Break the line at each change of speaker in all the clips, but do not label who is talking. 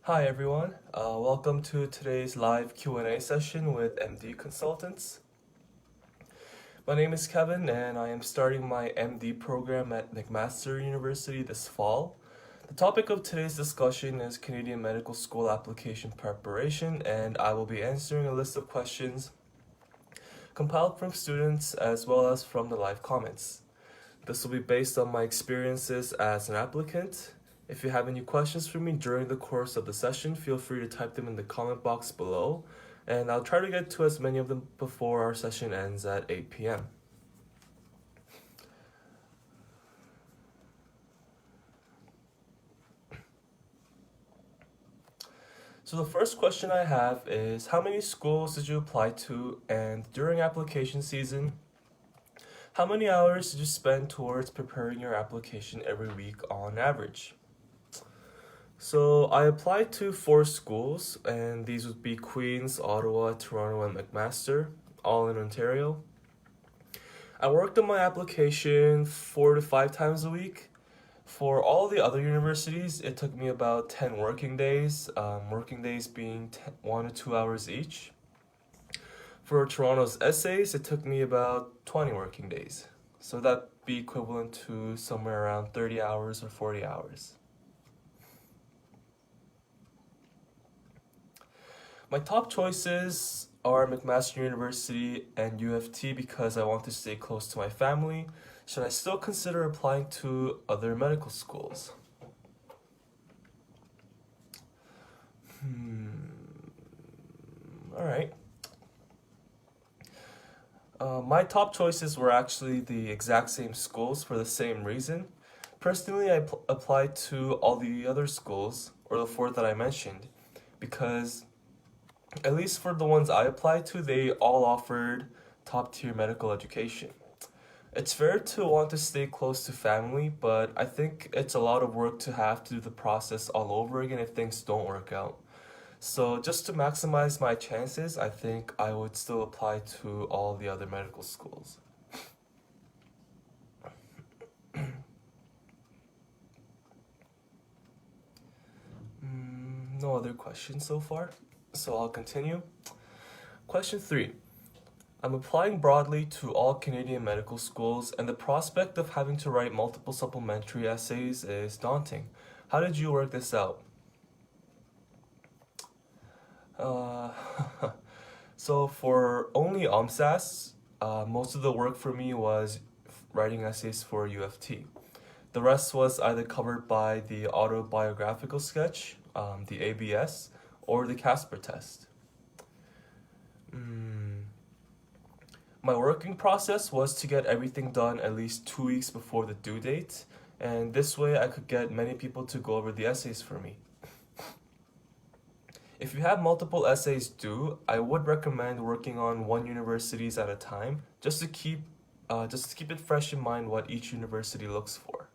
Hi everyone, welcome to today's live Q&A session with MD Consultants. My name is Kevin and I am starting my MD program at McMaster University this fall. The topic of today's discussion is Canadian Medical School application preparation, and I will be answering a list of questions compiled from students as well as from the live comments. This will be based on my experiences as an applicant. If you have any questions for me during the course of the session, feel free to type them in the comment box below, and I'll try to get to as many of them before our session ends at 8 p.m. So the first question I have is, how many schools did you apply to, and during application season, how many hours did you spend towards preparing your application every week on average? So I applied to 4 schools, and these would be Queen's, Ottawa, Toronto, and McMaster, all in Ontario. I worked on my application 4 to 5 times a week. For all the other universities, it took me about 10 working days, working days being 1 to 2 hours each. For Toronto's essays, it took me about 20 working days. So that'd be equivalent to somewhere around 30 hours or 40 hours. My top choices are McMaster University and U of T because I want to stay close to my family. Should I still consider applying to other medical schools? Alright. My top choices were actually the exact same schools for the same reason. Personally, I applied to all the other schools, or the 4 that I mentioned, because at least for the ones I applied to, they all offered top-tier medical education. It's fair to want to stay close to family, but I think it's a lot of work to have to do the process all over again if things don't work out. So just to maximize my chances, I think I would still apply to all the other medical schools. No other questions so far, so I'll continue. Question 3. I'm applying broadly to all Canadian medical schools, and the prospect of having to write multiple supplementary essays is daunting. How did you work this out? So for only OMSAS, most of the work for me was writing essays for U of T. The rest was either covered by the autobiographical sketch, the ABS, or the Casper test. My working process was to get everything done at least 2 weeks before the due date, and this way I could get many people to go over the essays for me. If you have multiple essays due, I would recommend working on one universities at a time, just to keep it fresh in mind what each university looks for.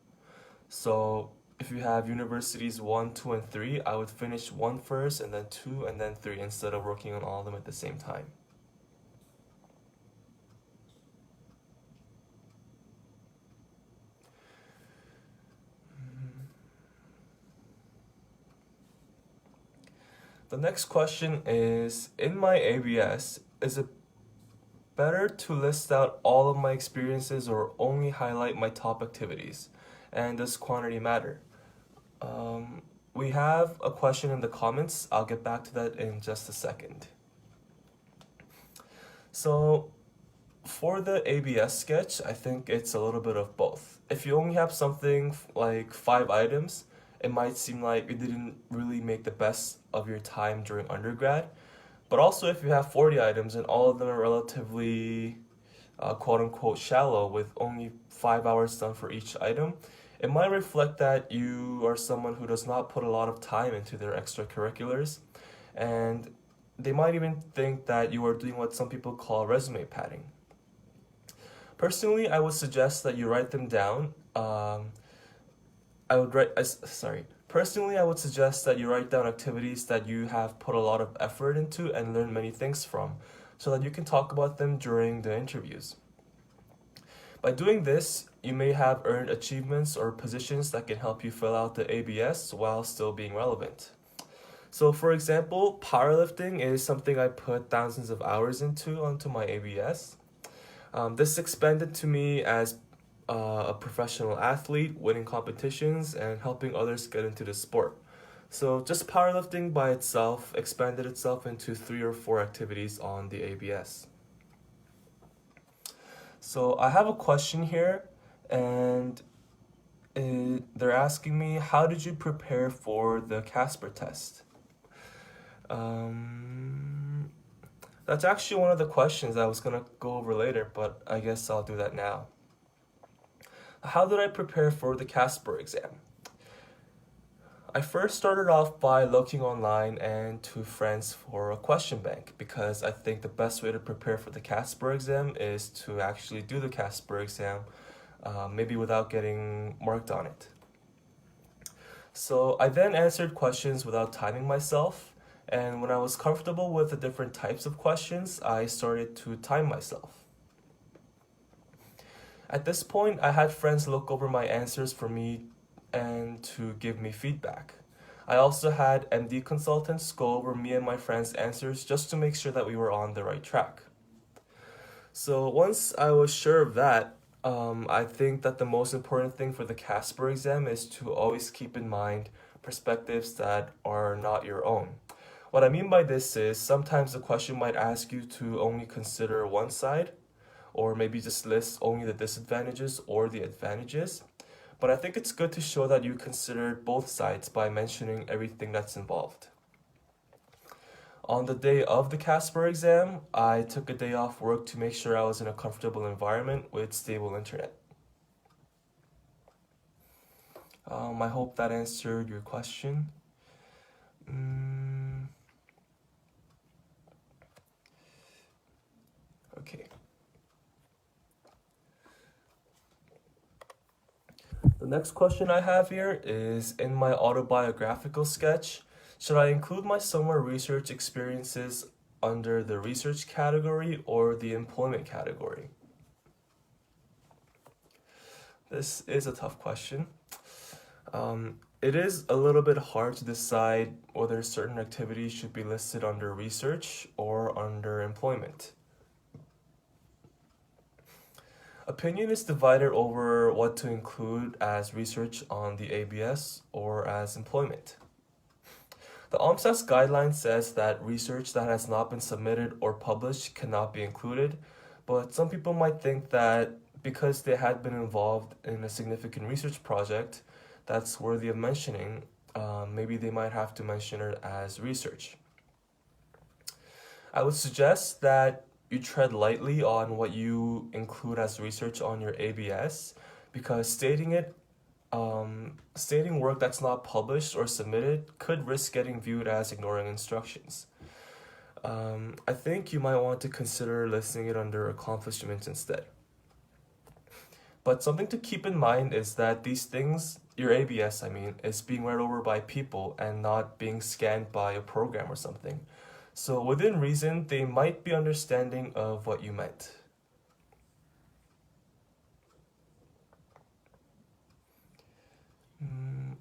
So if you have universities 1, 2, and 3, I would finish 1 first, and then 2, and then 3, instead of working on all of them at the same time. The next question is, in my ABS, is it better to list out all of my experiences or only highlight my top activities? And does quantity matter? We have a question in the comments. I'll get back to that in just a second. So for the ABS sketch, I think it's a little bit of both. If you only have something like 5 items, it might seem like you didn't really make the best of your time during undergrad. But also if you have 40 items and all of them are relatively quote-unquote shallow with only 5 hours done for each item, it might reflect that you are someone who does not put a lot of time into their extracurriculars, and they might even think that you are doing what some people call resume padding. Personally, I would suggest that you write them down. Personally, I would suggest that you write down activities that you have put a lot of effort into and learn many things from, so that you can talk about them during the interviews. By doing this, you may have earned achievements or positions that can help you fill out the ABS while still being relevant. So, for example, powerlifting is something I put thousands of hours onto my ABS. This expanded to me as a professional athlete, winning competitions and helping others get into the sport. So, just powerlifting by itself expanded itself into 3 or 4 activities on the ABS. So, I have a question here, and they're asking me, how did you prepare for the Casper test? Um, that's actually one of the questions I was gonna go over later, but I guess I'll do that now. How did I prepare for the Casper exam? I first started off by looking online and to friends for a question bank because I think the best way to prepare for the Casper exam is to actually do the Casper exam, maybe without getting marked on it. So I then answered questions without timing myself, and when I was comfortable with the different types of questions, I started to time myself. At this point, I had friends look over my answers for me and to give me feedback. I also had MD consultants go over me and my friends' answers just to make sure that we were on the right track. So once I was sure of that, I think that the most important thing for the Casper exam is to always keep in mind perspectives that are not your own. What I mean by this is sometimes the question might ask you to only consider one side, or maybe just list only the disadvantages or the advantages. But I think it's good to show that you considered both sides by mentioning everything that's involved. On the day of the Casper exam, I took a day off work to make sure I was in a comfortable environment with stable internet. I hope that answered your question. Okay. The next question I have here is, in my autobiographical sketch, should I include my summer research experiences under the research category or the employment category? This is a tough question. It is a little bit hard to decide whether certain activities should be listed under research or under employment. Opinion is divided over what to include as research on the ABS or as employment. The OMSAS guideline says that research that has not been submitted or published cannot be included, but some people might think that because they had been involved in a significant research project that's worthy of mentioning, maybe they might have to mention it as research. I would suggest that you tread lightly on what you include as research on your ABS, because stating work that's not published or submitted could risk getting viewed as ignoring instructions. I think you might want to consider listing it under accomplishments instead. But something to keep in mind is that these things, your ABS, is being read over by people and not being scanned by a program or something. So within reason, they might be understanding of what you meant.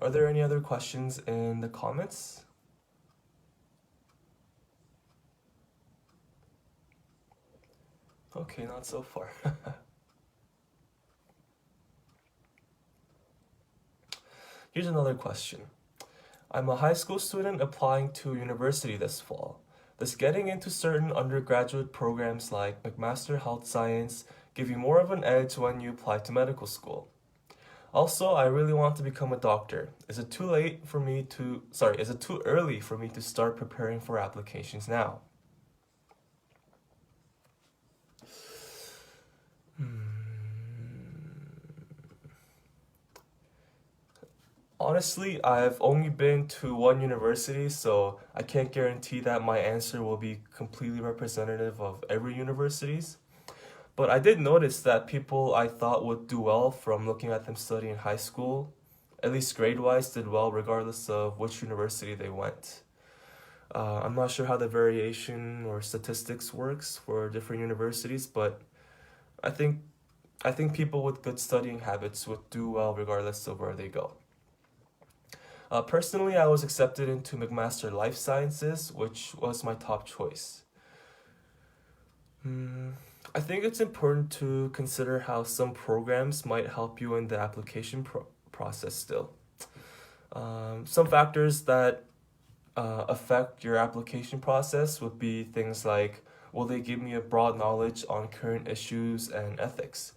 Are there any other questions in the comments? Okay, not so far. Here's another question. I'm a high school student applying to university this fall. Does getting into certain undergraduate programs like McMaster Health Science give you more of an edge when you apply to medical school? Also, I really want to become a doctor. Is it too early for me to start preparing for applications now? Honestly, I've only been to one university, so I can't guarantee that my answer will be completely representative of every university's. But I did notice that people I thought would do well from looking at them study in high school, at least grade-wise, did well regardless of which university they went. I'm not sure how the variation or statistics works for different universities, but I think people with good studying habits would do well regardless of where they go. Personally, I was accepted into McMaster Life Sciences, which was my top choice. Hmm, I think it's important to consider how some programs might help you in the application process still. Some factors that affect your application process would be things like, will they give me a broad knowledge on current issues and ethics?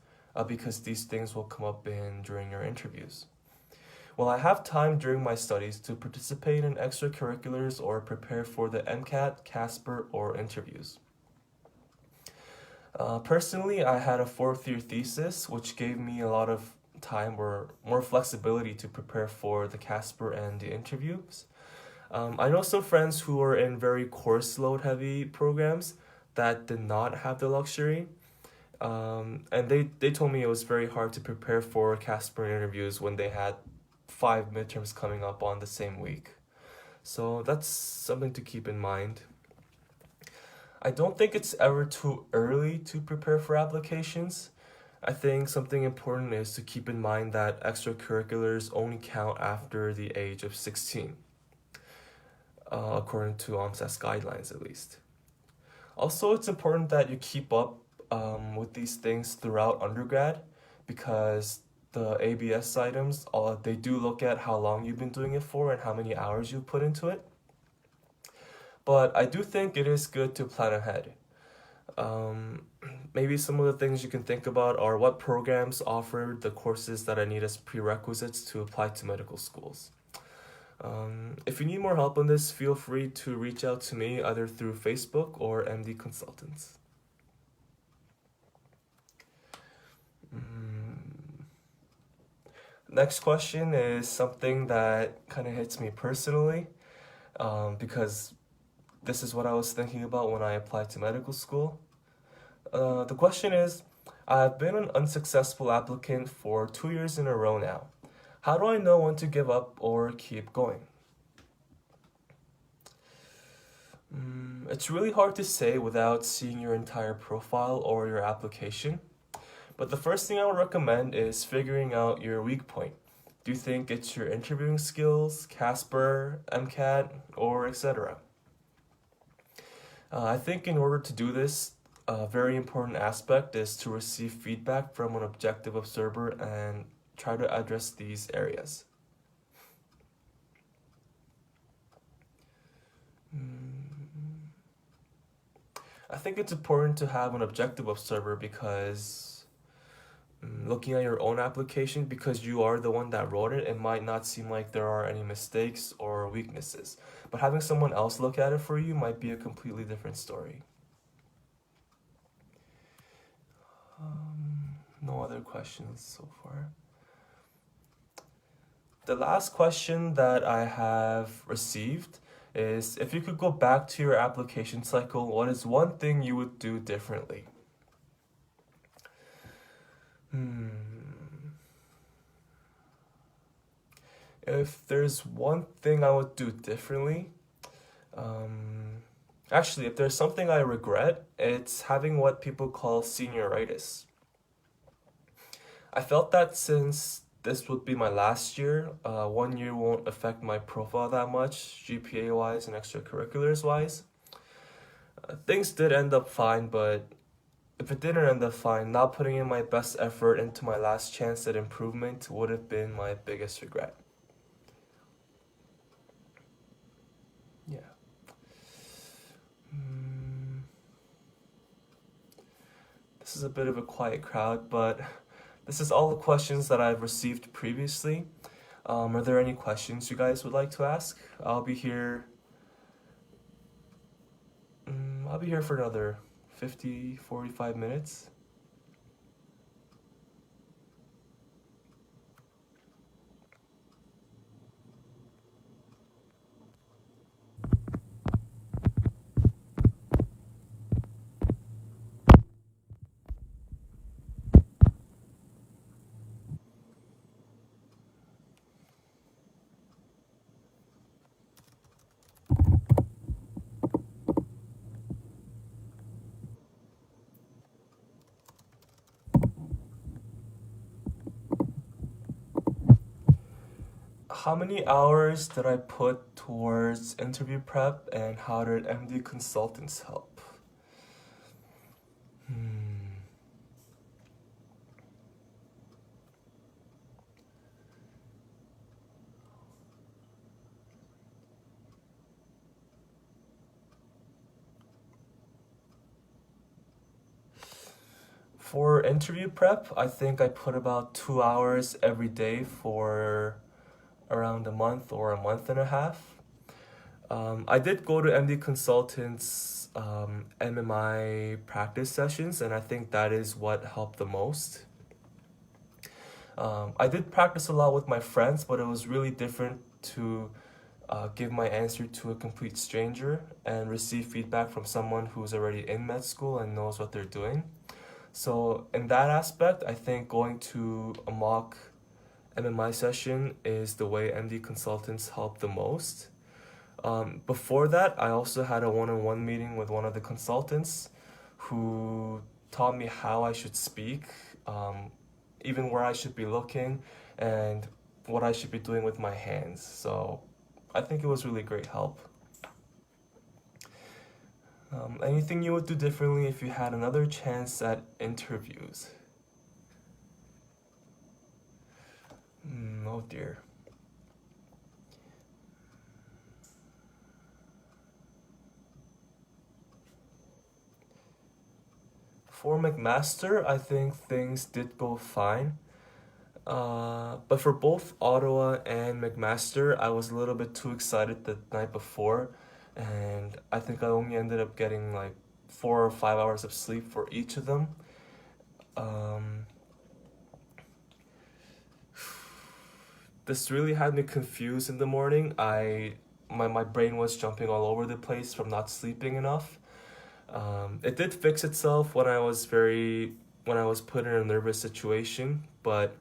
Because these things will come up in during your interviews. Will I have time during my studies to participate in extracurriculars or prepare for the MCAT, Casper, or interviews? Personally, I had a fourth year thesis, which gave me a lot of time or more flexibility to prepare for the Casper and the interviews. I know some friends who are in very course load heavy programs that did not have the luxury. And they told me it was very hard to prepare for Casper interviews when they had five midterms coming up on the same week. So that's something to keep in mind. I don't think it's ever too early to prepare for applications. I think something important is to keep in mind that extracurriculars only count after the age of 16, according to OMSAS guidelines at least. Also, it's important that you keep up with these things throughout undergrad because the ABS items, they do look at how long you've been doing it for and how many hours you put into it. But I do think it is good to plan ahead. Um, Maybe some of the things you can think about are what programs offer the courses that I need as prerequisites to apply to medical schools. If you need more help on this, feel free to reach out to me either through Facebook or MD Consultants. Next question is something that kind of hits me personally because this is what I was thinking about when I applied to medical school. The question is, I've been an unsuccessful applicant for 2 years in a row now. How do I know when to give up or keep going? It's really hard to say without seeing your entire profile or your application. But the first thing I would recommend is figuring out your weak point. Do you think it's your interviewing skills, Casper, MCAT, or etc.? I think in order to do this, a very important aspect is to receive feedback from an objective observer and try to address these areas. I think it's important to have an objective observer because looking at your own application, because you are the one that wrote it, it might not seem like there are any mistakes or weaknesses. But having someone else look at it for you might be a completely different story. No other questions so far. The last question that I have received is, if you could go back to your application cycle, what is one thing you would do differently? If there's one thing I would do differently, actually, if there's something I regret, it's having what people call senioritis. I felt that since this would be my last year, 1 year won't affect my profile that much, GPA wise and extracurriculars wise. Things did end up fine, but if it didn't end up fine, not putting in my best effort into my last chance at improvement would have been my biggest regret. Yeah. This is a bit of a quiet crowd, but this is all the questions that I've received previously. Are there any questions you guys would like to ask? I'll be here for another 45 minutes. How many hours did I put towards interview prep and how did MD consultants help? Hmm. For interview prep, I think I put about 2 hours every day for around a month or a month and a half. I did go to MD Consultants MMI practice sessions, and I think that is what helped the most. I did practice a lot with my friends, but it was really different to give my answer to a complete stranger and receive feedback from someone who's already in med school and knows what they're doing. So, in that aspect, I think going to a mock MMI session is the way MD consultants help the most. Before that, I also had a one-on-one meeting with one of the consultants who taught me how I should speak, even where I should be looking, and what I should be doing with my hands. So I think it was really great help. Anything you would do differently if you had another chance at interviews? Oh dear. For McMaster, I think things did go fine. But for both Ottawa and McMaster, I was a little bit too excited the night before, and I think I only ended up getting like 4 or 5 hours of sleep for each of them. Um, this really had me confused in the morning. My brain was jumping all over the place from not sleeping enough. It did fix itself when I was put in a nervous situation, but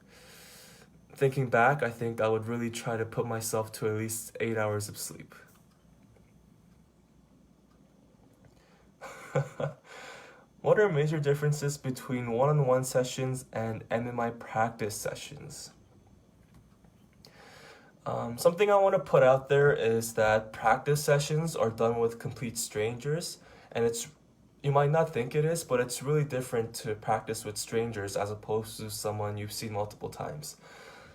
thinking back, I think I would really try to put myself to at least 8 hours of sleep. What are major differences between one-on-one sessions and MMI practice sessions? Something I want to put out there is that practice sessions are done with complete strangers, and you might not think it is, but it's really different to practice with strangers as opposed to someone you've seen multiple times.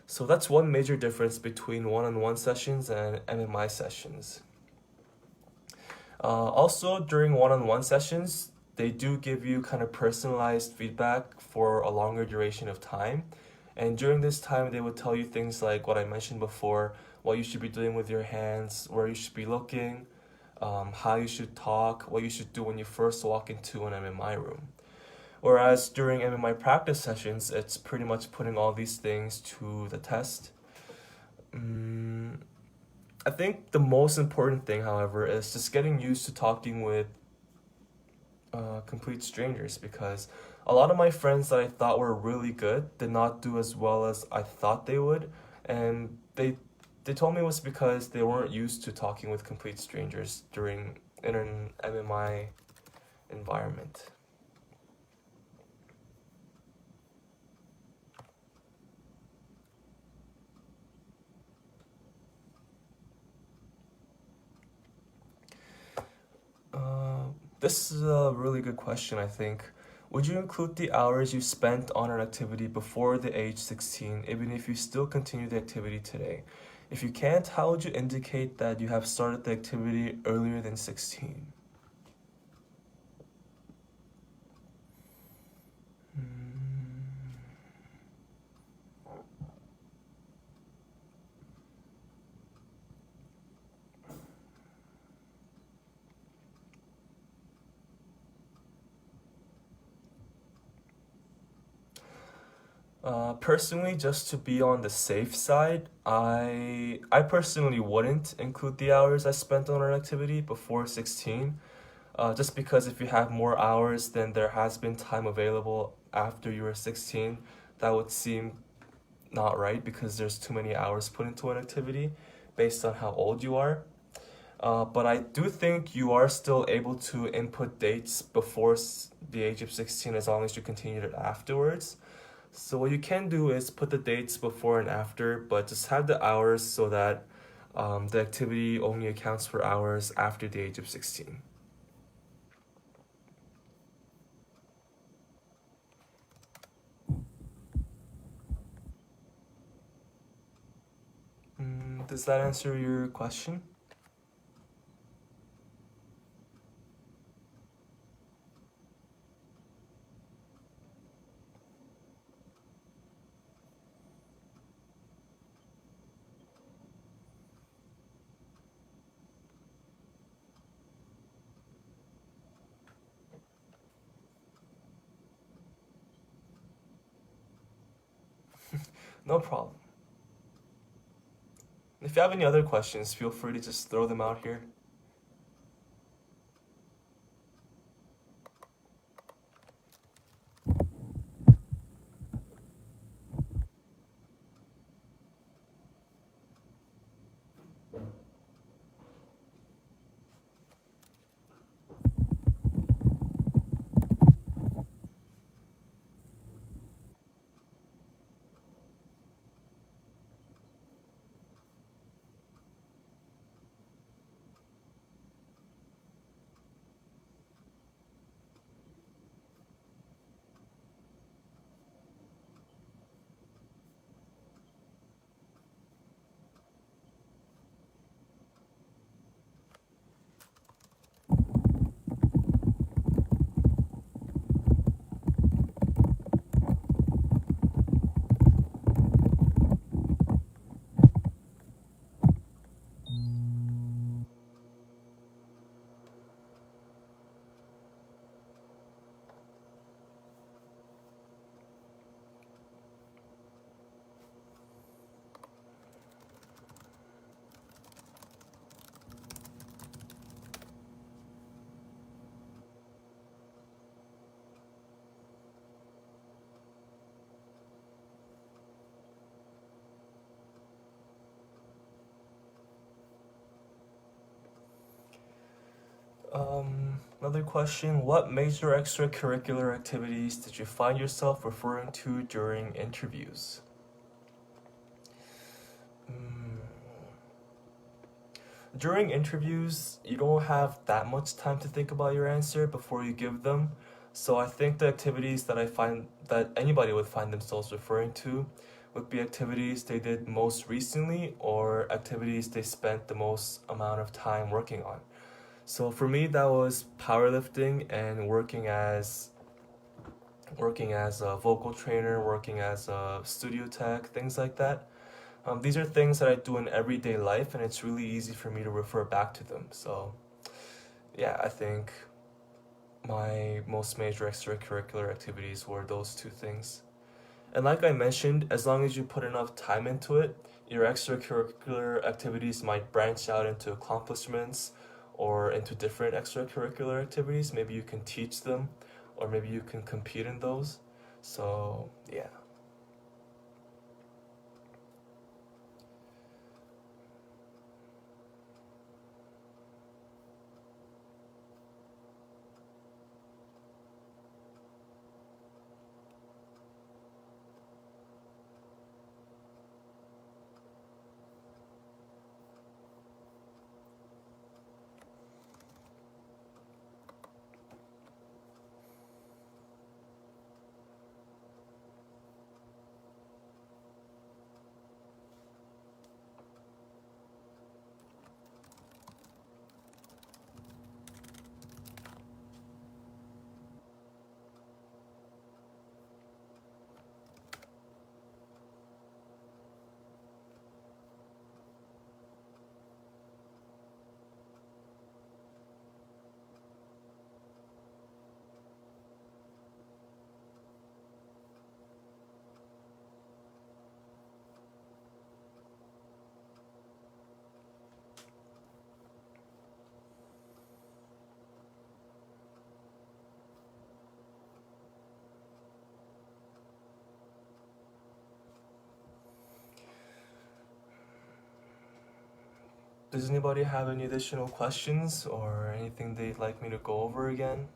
So that's one major difference between one-on-one sessions and MMI sessions. Also, during one-on-one sessions, they do give you kind of personalized feedback for a longer duration of time. And during this time, they would tell you things like what I mentioned before, what you should be doing with your hands, where you should be looking, how you should talk, what you should do when you first walk into an MMI room. Whereas during MMI practice sessions, it's pretty much putting all these things to the test. I think the most important thing, however, is just getting used to talking with complete strangers because a lot of my friends that I thought were really good did not do as well as I thought they would, and they told me it was because they weren't used to talking with complete strangers in an MMI environment. This is a really good question, I think. Would you include the hours you spent on an activity before the age 16, even if you still continue the activity today? If you can't, how would you indicate that you have started the activity earlier than 16? Personally, just to be on the safe side, I personally wouldn't include the hours I spent on an activity before 16. Just because if you have more hours than there has been time available after you were 16, that would seem not right because there's too many hours put into an activity based on how old you are. But I do think you are still able to input dates before the age of 16 as long as you continued it afterwards. So what you can do is put the dates before and after, but just have the hours so that the activity only accounts for hours after the age of 16. Does that answer your question? No problem. If you have any other questions, feel free to just throw them out here. Another question, what major extracurricular activities did you find yourself referring to during interviews? During interviews, you don't have that much time to think about your answer before you give them. So I think the activities that I find that anybody would find themselves referring to would be activities they did most recently or activities they spent the most amount of time working on. So for me, that was powerlifting and working as a vocal trainer, working as a studio tech, things like that. These are things that I do in everyday life, and it's really easy for me to refer back to them. So yeah, I think my most major extracurricular activities were those two things. And like I mentioned, as long as you put enough time into it, your extracurricular activities might branch out into accomplishments or into different extracurricular activities. Maybe you can teach them, or maybe you can compete in those. So, yeah. Does anybody have any additional questions or anything they'd like me to go over again?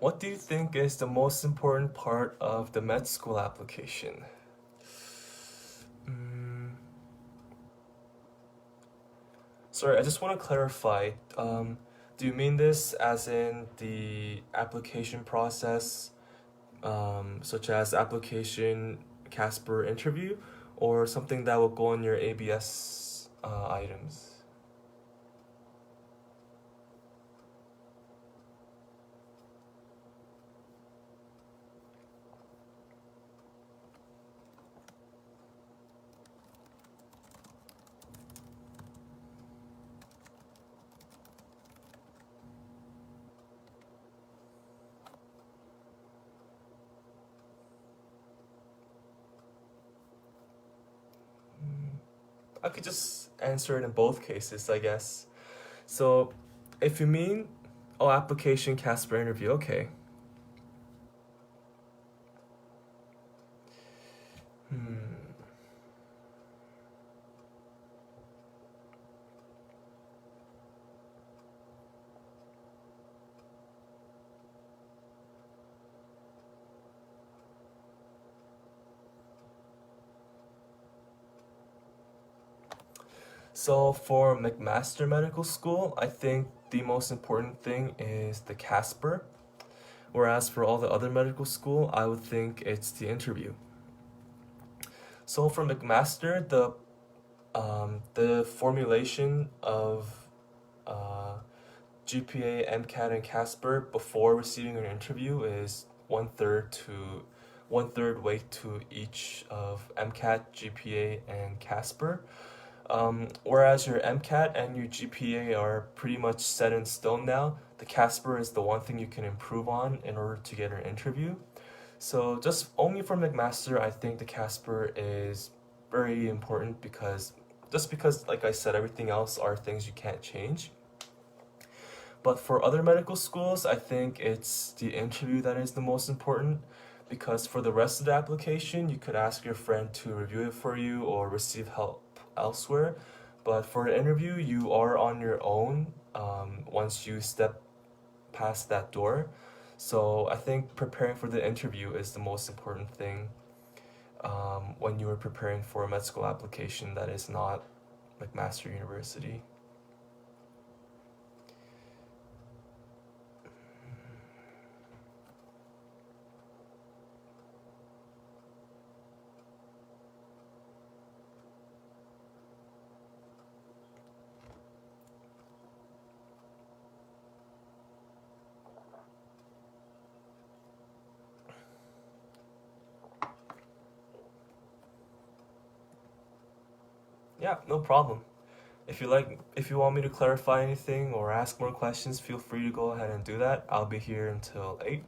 What do you think is the most important part of the med school application? Mm, Sorry, I just want to clarify. Do you mean this as in the application process, such as application, Casper interview, or something that will go on your ABS items? I could just answer it in both cases, I guess. So, if you mean, oh, application, Casper interview, okay. Hmm. So for McMaster Medical School, I think the most important thing is the Casper, whereas for all the other medical school, I would think it's the interview. So for McMaster, the formulation of uh, GPA, MCAT, and Casper before receiving an interview is one third weight to each of MCAT, GPA, and Casper. Whereas your MCAT and your GPA are pretty much set in stone now, the Casper is the one thing you can improve on in order to get an interview. So just only for McMaster, I think the Casper is very important because like I said, everything else are things you can't change. But for other medical schools, I think it's the interview that is the most important because for the rest of the application, you could ask your friend to review it for you or receive help elsewhere. But for the interview, you are on your own once you step past that door. So I think preparing for the interview is the most important thing when you are preparing for a med school application that is not McMaster University. Yeah, no problem. If you want me to clarify anything or ask more questions, feel free to go ahead and do that. I'll be here until 8.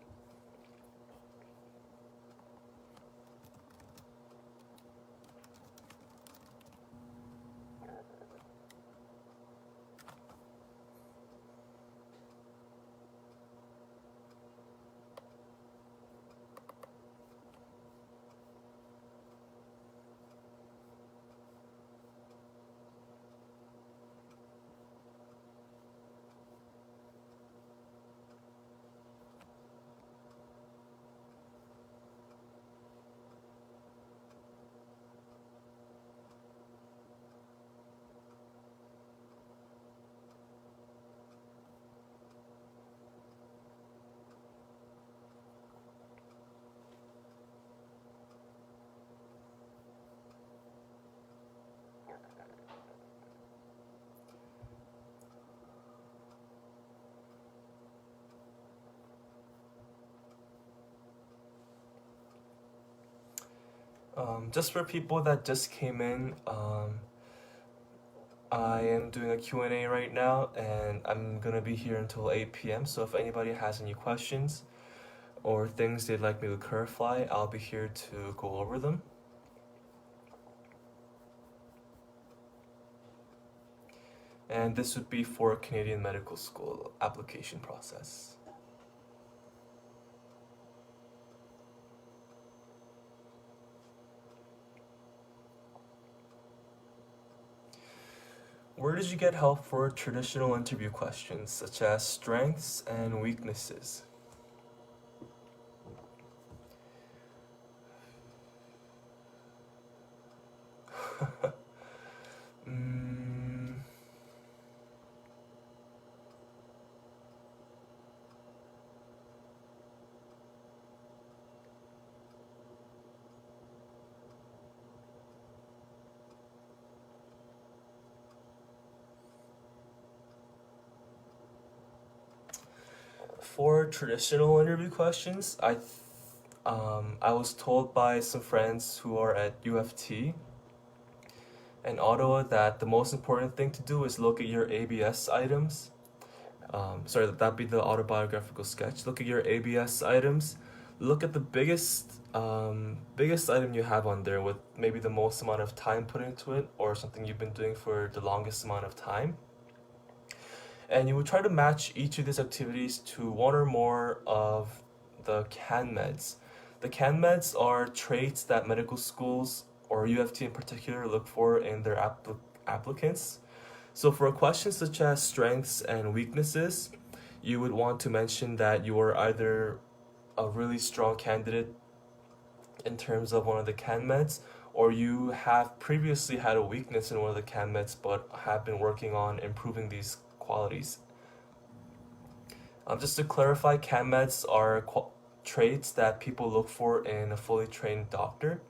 Just for people that just came in, I am doing a Q&A right now and I'm gonna be here until 8 p.m. So if anybody has any questions or things they'd like me to clarify, I'll be here to go over them. And this would be for Canadian Medical School application process. Where did you get help for traditional interview questions such as strengths and weaknesses? For traditional interview questions, I was told by some friends who are at UFT in Ottawa that the most important thing to do is look at your ABS items. Sorry, that'd be the autobiographical sketch. Look at your ABS items. Look at the biggest item you have on there with maybe the most amount of time put into it, or something you've been doing for the longest amount of time. And you would try to match each of these activities to one or more of the CAN meds. The CAN meds are traits that medical schools, or UFT in particular, look for in their applicants. So for a question such as strengths and weaknesses, you would want to mention that you are either a really strong candidate in terms of one of the CAN meds, or you have previously had a weakness in one of the CAN meds but have been working on improving these qualities. Just to clarify, CAN meds are traits that people look for in a fully trained doctor.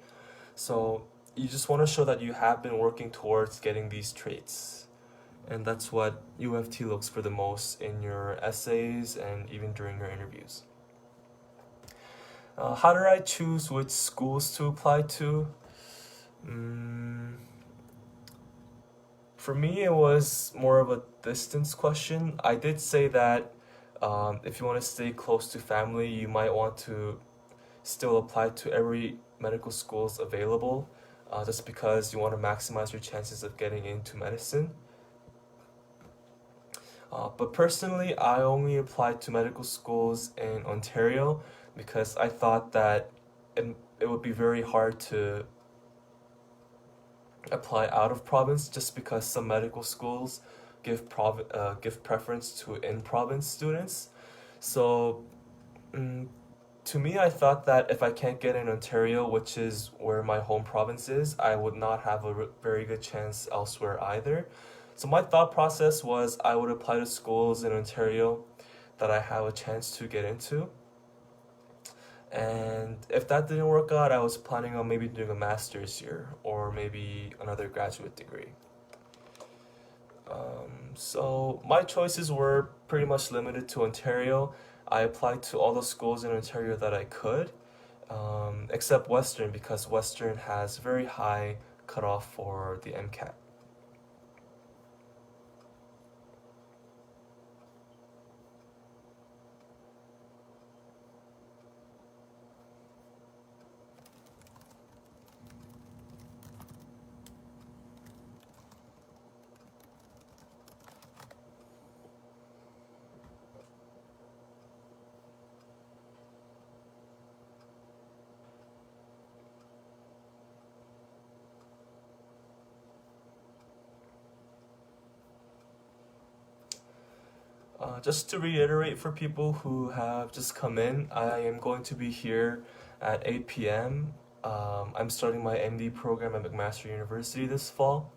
So you just want to show that you have been working towards getting these traits. And that's what UFT looks for the most in your essays and even during your interviews. How did I choose which schools to apply to? For me, it was more of a distance question. I did say that if you want to stay close to family, you might want to still apply to every medical schools available, just because you want to maximize your chances of getting into medicine. But personally, I only applied to medical schools in Ontario because I thought that it would be very hard to apply out of province, just because some medical schools give preference to in-province students. So to me, I thought that if I can't get in Ontario, which is where my home province is, I would not have a very good chance elsewhere either. So my thought process was I would apply to schools in Ontario that I have a chance to get into. And if that didn't work out, I was planning on maybe doing a master's here or maybe another graduate degree. So my choices were pretty much limited to Ontario. I applied to all the schools in Ontario that I could, except Western, because Western has very high cutoff for the MCAT. Just to reiterate for people who have just come in, I am going to be here at 8 p.m. I'm starting my MD program at McMaster University this fall.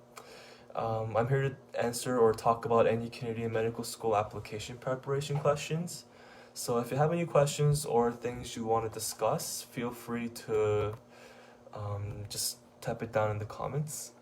I'm here to answer or talk about any Canadian medical school application preparation questions. So if you have any questions or things you want to discuss, feel free to just type it down in the comments.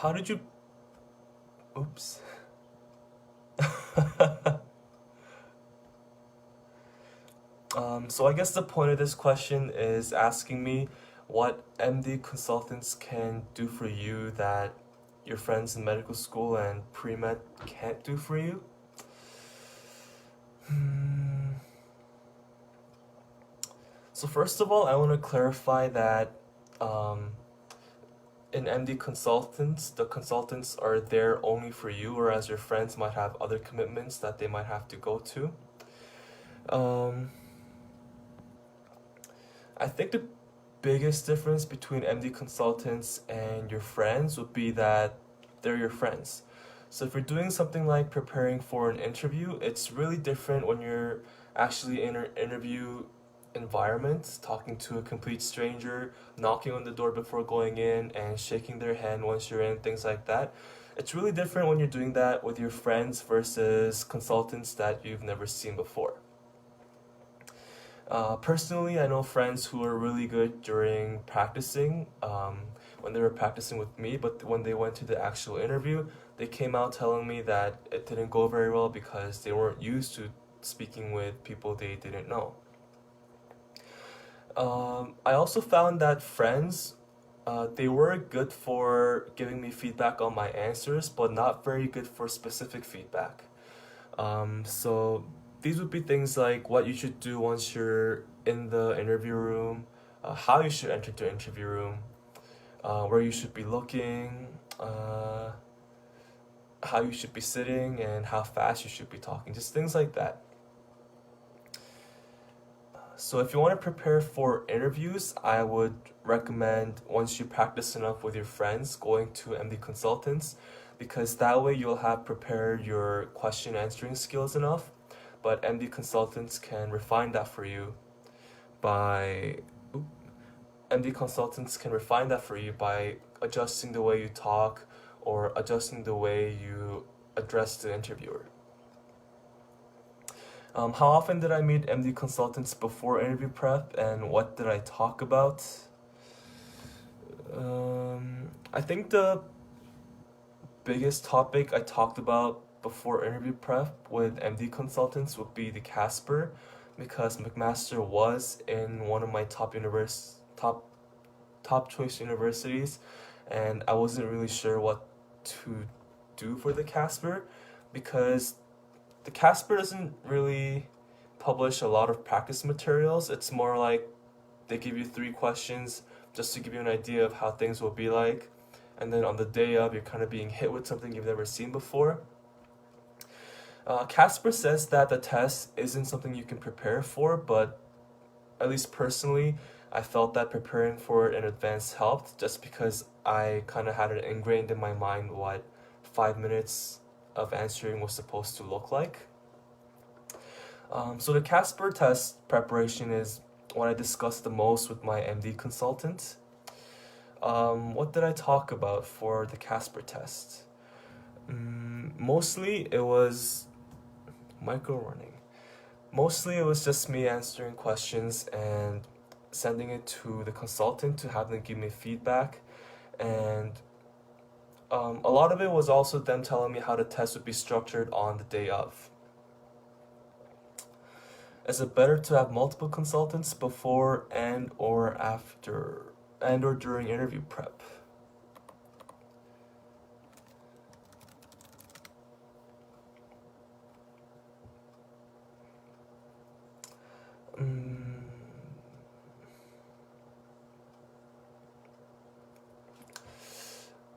How did you... Oops. So I guess the point of this question is asking me what MD consultants can do for you that your friends in medical school and pre-med can't do for you. So first of all, I want to clarify that um, in MD consultants, the consultants are there only for you, whereas your friends might have other commitments that they might have to go to. I think the biggest difference between MD consultants and your friends would be that they're your friends. So if you're doing something like preparing for an interview, it's really different when you're actually in an interview environment, talking to a complete stranger, knocking on the door before going in, and shaking their hand once you're in, things like that. It's really different when you're doing that with your friends versus consultants that you've never seen before. Personally, I know friends who are really good during practicing, when they were practicing with me, but when they went to the actual interview, they came out telling me that it didn't go very well because they weren't used to speaking with people they didn't know. I also found that friends, they were good for giving me feedback on my answers, but not very good for specific feedback. So these would be things like what you should do once you're in the interview room, how you should enter the interview room, where you should be looking, how you should be sitting, and how fast you should be talking, just things like that. So if you want to prepare for interviews, I would recommend once you practice enough with your friends going to MD consultants because that way you'll have prepared your question answering skills enough, but MD consultants can refine that for you by adjusting the way you talk or adjusting the way you address the interviewer. How often did I meet MD consultants before interview prep and what did I talk about? I think the biggest topic I talked about before interview prep with MD consultants would be the Casper because McMaster was in one of my top choice universities and I wasn't really sure what to do for the Casper because the Casper doesn't really publish a lot of practice materials. It's more like they give you 3 questions just to give you an idea of how things will be like. And then on the day of, you're kind of being hit with something you've never seen before. Casper says that the test isn't something you can prepare for, but at least personally, I felt that preparing for it in advance helped just because I kind of had it ingrained in my mind what 5 minutes of answering was supposed to look like. So the Casper test preparation is what I discussed the most with my MD consultant. What did I talk about for the Casper test? Mostly it was micro running. Mostly it was just me answering questions and sending it to the consultant to have them give me feedback. And a lot of it was also them telling me how the test would be structured on the day of. Is it better to have multiple consultants before and or during interview prep?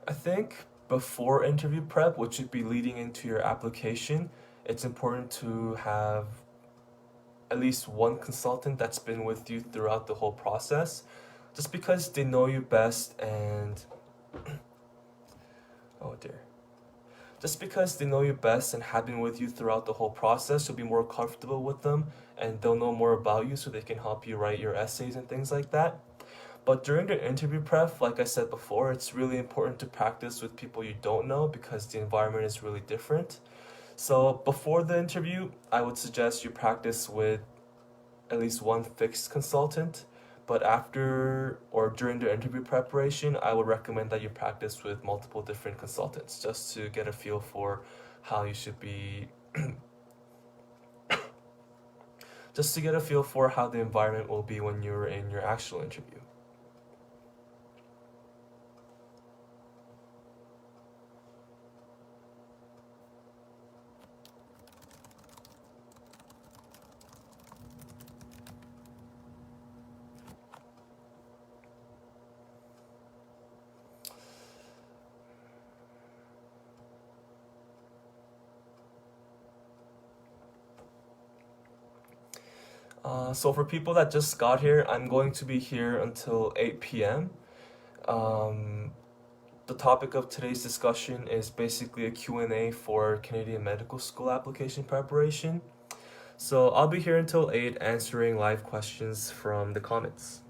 I think before interview prep, which should be leading into your application, it's important to have at least one consultant that's been with you throughout the whole process, just because they know you best and oh dear. Just because they know you best and have been with you throughout the whole process, you'll be more comfortable with them and they'll know more about you so they can help you write your essays and things like that. But during the interview prep, like I said before, it's really important to practice with people you don't know because the environment is really different. So before the interview, I would suggest you practice with at least one fixed consultant. But after or during the interview preparation, I would recommend that you practice with multiple different consultants just to get a feel for how you should be, just to get a feel for how the environment will be when you're in your actual interview. So for people that just got here, I'm going to be here until 8 p.m. Um, the topic of today's discussion is basically a Q&A for Canadian Medical School application preparation. So I'll be here until 8 answering live questions from the comments.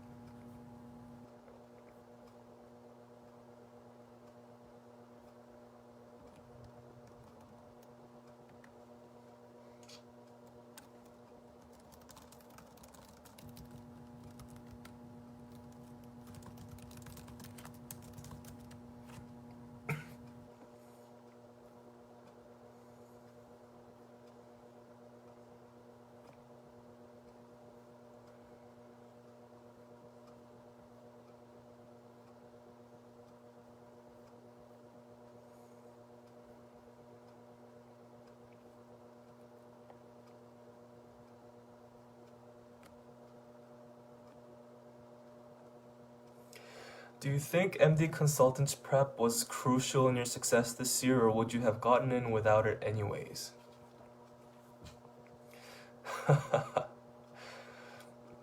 Do you think MD Consultants Prep was crucial in your success this year, or would you have gotten in without it anyways?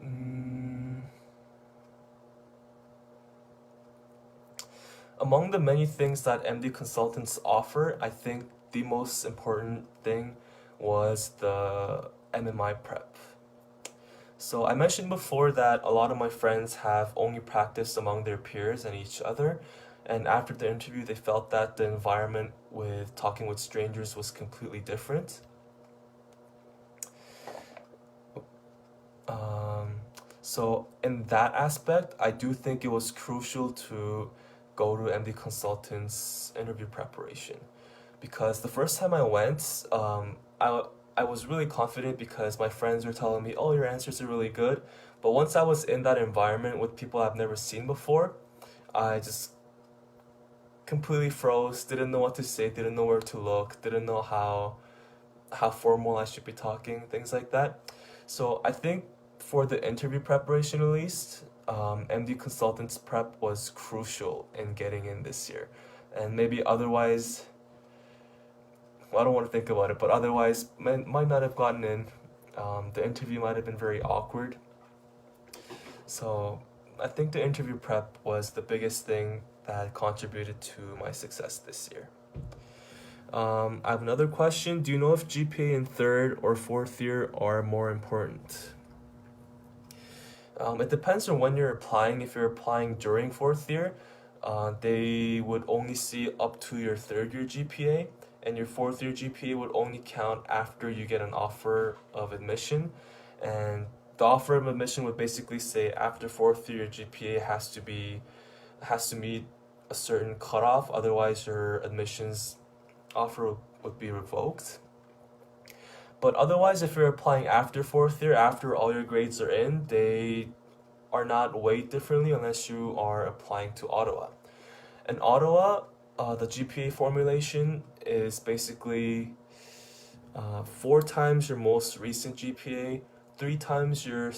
Mm, Among the many things that MD Consultants offer, I think the most important thing was the MMI prep. So I mentioned before that a lot of my friends have only practiced among their peers and each other, and after the interview they felt that the environment with talking with strangers was completely different. Um, so in that aspect, I do think it was crucial to go to MD Consultants interview preparation, because the first time I went, I was really confident because my friends were telling me, "Oh, your answers are really good." But once I was in that environment with people I've never seen before, I just completely froze, didn't know what to say, didn't know where to look, didn't know how formal I should be talking, things like that. So I think for the interview preparation at least, MD Consultants Prep was crucial in getting in this year. And maybe otherwise, well, I don't want to think about it, but otherwise, might not have gotten in. The interview might have been very awkward. So I think the interview prep was the biggest thing that contributed to my success this year. I have another question. Do you know if GPA in third or fourth year are more important? It depends on when you're applying. If you're applying during fourth year, they would only see up to your third year GPA, and your fourth year GPA would only count after you get an offer of admission. And the offer of admission would basically say after fourth year, your GPA has to meet a certain cutoff, otherwise your admissions offer would be revoked. But otherwise, if you're applying after fourth year, after all your grades are in, they are not weighed differently unless you are applying to Ottawa. In Ottawa, the GPA formulation is basically 4 times your most recent GPA, 3 times your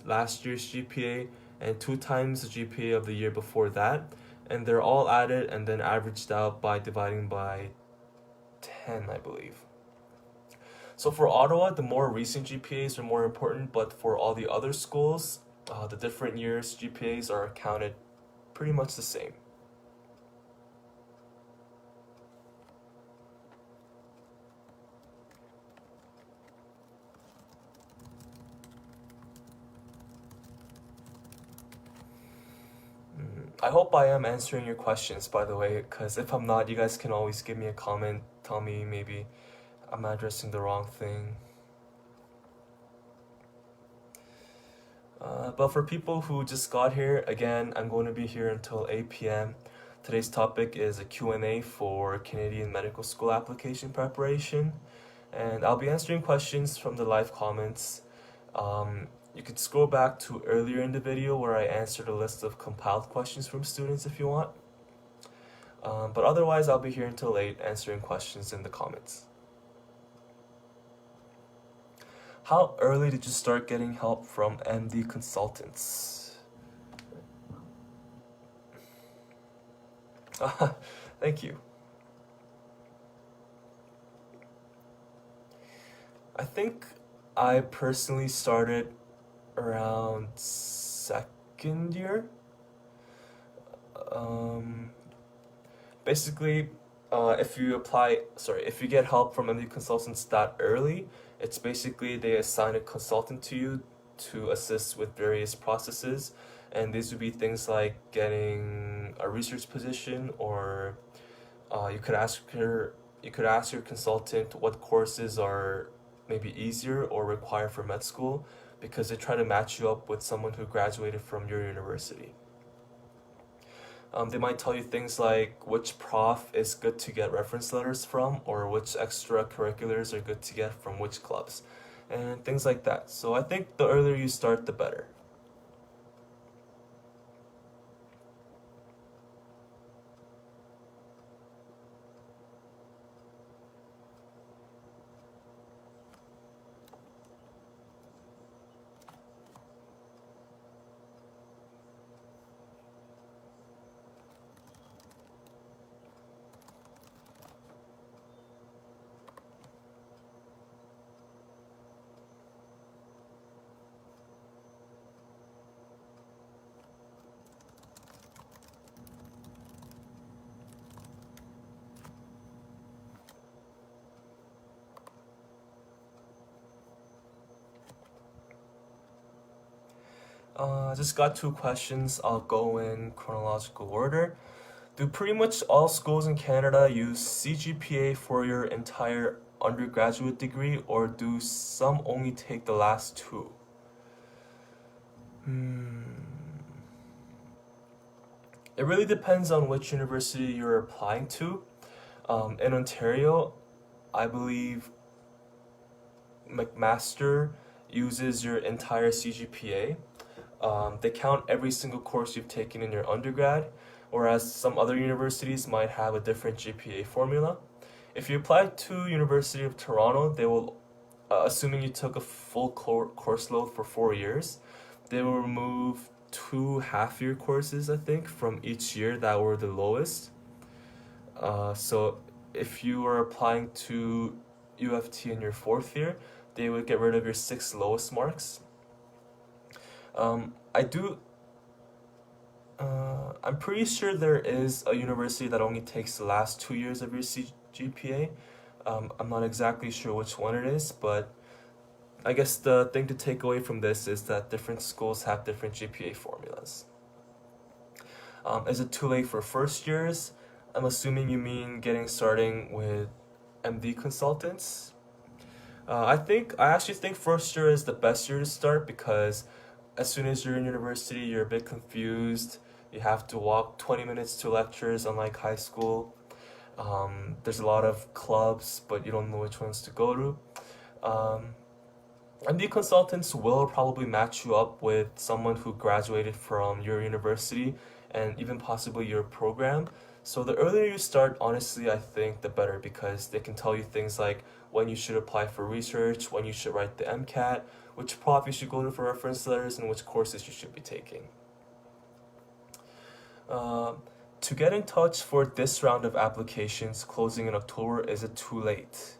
last year's GPA, and 2 times the GPA of the year before that. And they're all added and then averaged out by dividing by 10, I believe. So for Ottawa, the more recent GPAs are more important, but for all the other schools, the different years' GPAs are counted pretty much the same. I hope I am answering your questions, by the way, because if I'm not, you guys can always give me a comment, tell me maybe I'm addressing the wrong thing. But for people who just got here, again, I'm going to be here until 8 p.m. Today's topic is a Q&A for Canadian medical school application preparation, and I'll be answering questions from the live comments. You could scroll back to earlier in the video where I answered a list of compiled questions from students if you want. But otherwise, I'll be here until 8 answering questions in the comments. How early did you start getting help from MD consultants? Thank you. I think I personally started around second year. Basically, if you get help from MD consultants that early, it's basically they assign a consultant to you to assist with various processes, and these would be things like getting a research position, or you could ask your consultant what courses are maybe easier or required for med school, because they try to match you up with someone who graduated from your university. They might tell you things like which prof is good to get reference letters from, or which extracurriculars are good to get from which clubs, and things like that. So I think the earlier you start, the better. Just got two questions. I'll go in chronological order. Do pretty much all schools in Canada use CGPA for your entire undergraduate degree, or do some only take the last two? It really depends on which university you're applying to. In Ontario, I believe McMaster uses your entire CGPA. They count every single course you've taken in your undergrad, whereas some other universities might have a different GPA formula. If you apply to University of Toronto, they will, assuming you took a full course load for 4 years, they will remove 2 half-year courses, I think, from each year that were the lowest. So if you are applying to U of T in your 4th year, they would get rid of your 6 lowest marks. I'm pretty sure there is a university that only takes the last 2 years of your GPA. I'm not exactly sure which one it is, but I guess the thing to take away from this is that different schools have different GPA formulas. Is it too late for first years? I'm assuming you mean starting with MD consultants. I actually think first year is the best year to start, because as soon as you're in university, you're a bit confused. You have to walk 20 minutes to lectures, unlike high school. There's a lot of clubs, but you don't know which ones to go to. MD consultants will probably match you up with someone who graduated from your university and even possibly your program. So the earlier you start, honestly, I think the better, because they can tell you things like when you should apply for research, when you should write the MCAT, which prof you should go to for reference letters, and which courses you should be taking. To get in touch for this round of applications closing in October, is it too late?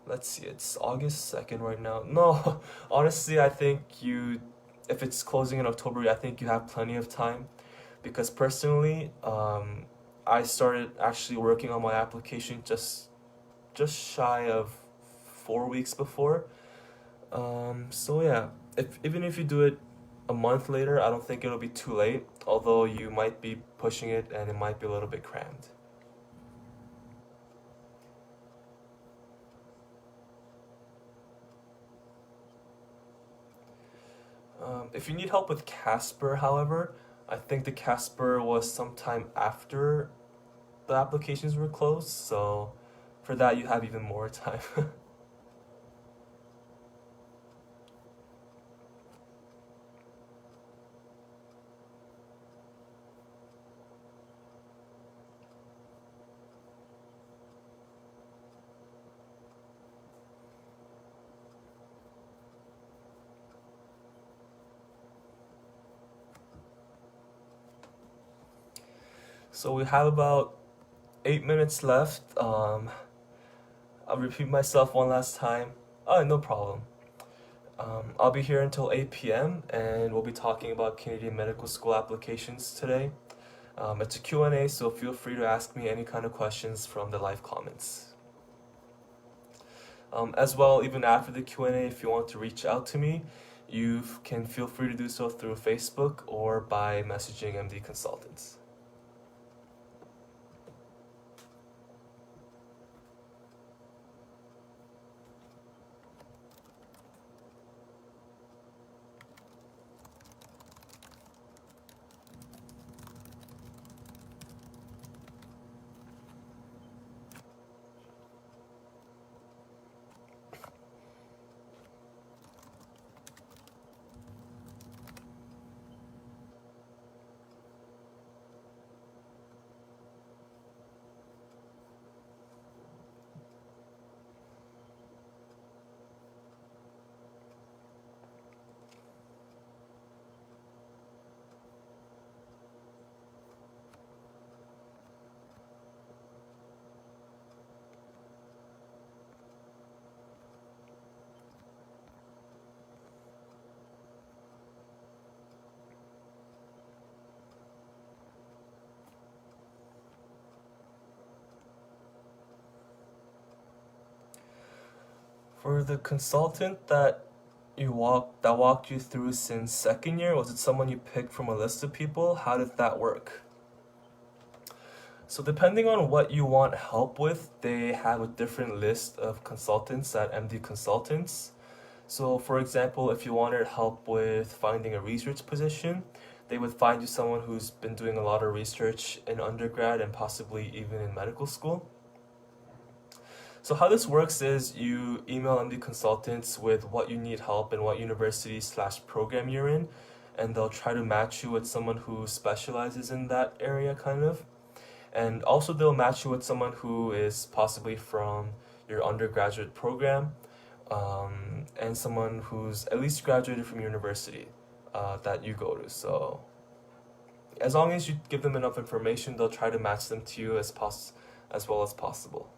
Let's see, it's August 2nd right now. No, honestly, I think if it's closing in October, I think you have plenty of time, because personally, I started actually working on my application just shy of 4 weeks before. So yeah, even if you do it a month later, I don't think it'll be too late, although you might be pushing it and it might be a little bit crammed. If you need help with Casper, however, I think the Casper was sometime after the applications were closed, so for that you have even more time. So we have about 8 minutes left. I'll repeat myself one last time. Oh, no problem. I'll be here until 8 p.m. and we'll be talking about Canadian medical school applications today. It's a Q&A, so feel free to ask me any kind of questions from the live comments. As well, even after the Q&A, if you want to reach out to me, you can feel free to do so through Facebook or by messaging MD Consultants. For the consultant that walked you through since second year, was it someone you picked from a list of people? How did that work? So depending on what you want help with, they have a different list of consultants at MD Consultants. So for example, if you wanted help with finding a research position, they would find you someone who's been doing a lot of research in undergrad and possibly even in medical school. So how this works is you email MD Consultants with what you need help and what university/program you're in, and they'll try to match you with someone who specializes in that area kind of. And also they'll match you with someone who is possibly from your undergraduate program, and someone who's at least graduated from university that you go to. So as long as you give them enough information, they'll try to match them to you as well as possible.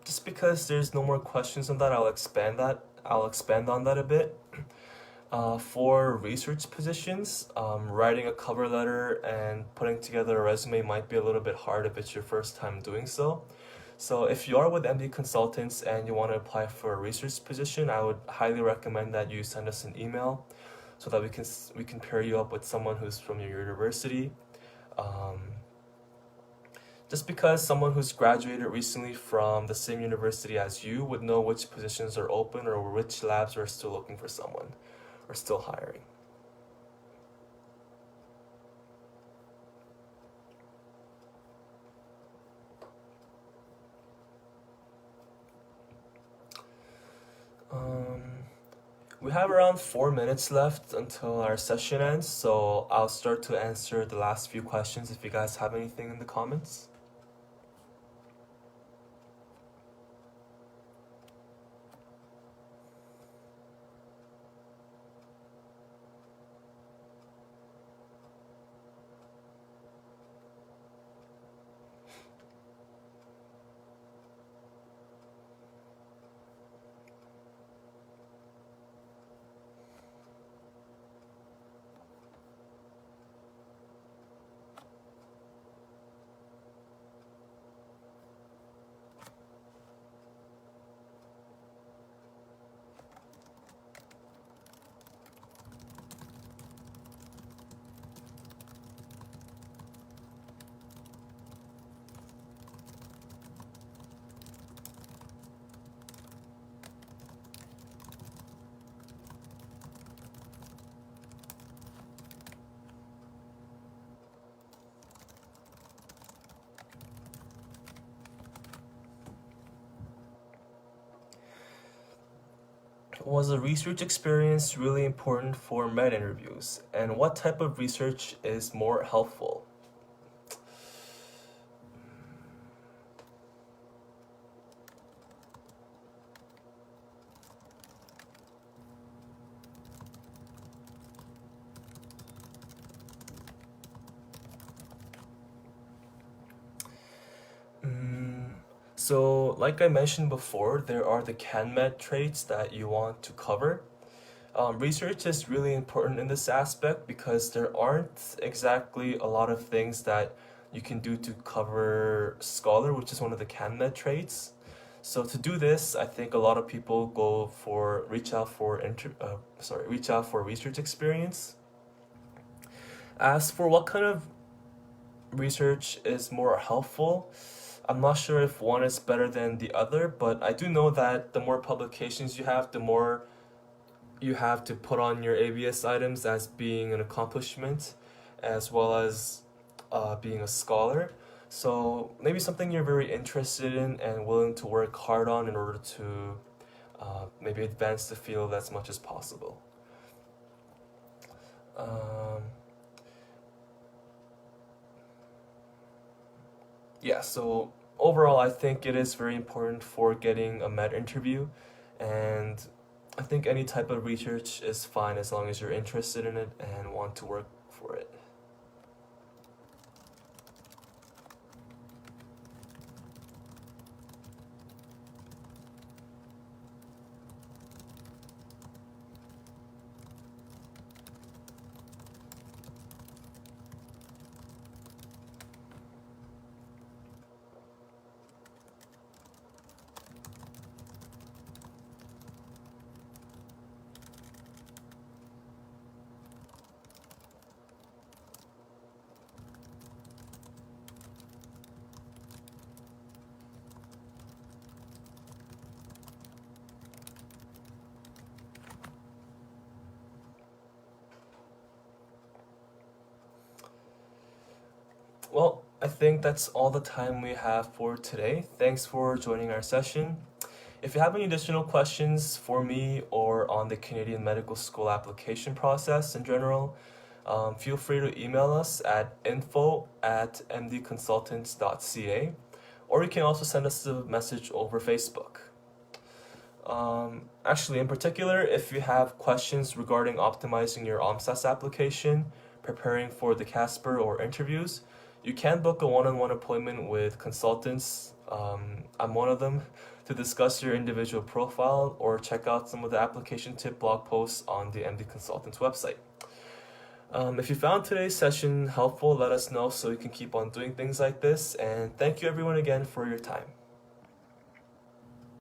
Just because there's no more questions on that, I'll expand on that a bit. For research positions, writing a cover letter and putting together a resume might be a little bit hard if it's your first time doing so. So if you are with MD Consultants and you want to apply for a research position, I would highly recommend that you send us an email so that we can pair you up with someone who's from your university. Just because someone who's graduated recently from the same university as you would know which positions are open or which labs are still looking for someone or still hiring. We have around 4 minutes left until our session ends, so I'll start to answer the last few questions if you guys have anything in the comments. Was a research experience really important for med interviews? And what type of research is more helpful? Mm, so, like I mentioned before, there are the CanMed traits that you want to cover. Research is really important in this aspect because there aren't exactly a lot of things that you can do to cover scholar, which is one of the CanMed traits. So to do this, I think a lot of people go for reach out for research experience. As for what kind of research is more helpful, I'm not sure if one is better than the other, but I do know that the more publications you have, the more you have to put on your ABS items as being an accomplishment, as well as being a scholar. So maybe something you're very interested in and willing to work hard on in order to maybe advance the field as much as possible. Um, yeah, so overall, I think it is very important for getting a med interview, and I think any type of research is fine as long as you're interested in it and want to work for it. Well, I think that's all the time we have for today. Thanks for joining our session. If you have any additional questions for me or on the Canadian Medical School application process in general, feel free to email us at info@mdconsultants.ca, or you can also send us a message over Facebook. Actually, in particular, if you have questions regarding optimizing your OMSAS application, preparing for the Casper or interviews, you can book a one-on-one appointment with consultants. I'm one of them to discuss your individual profile or check out some of the application tip blog posts on the MD Consultants website. If you found today's session helpful, let us know so we can keep on doing things like this. And thank you everyone again for your time.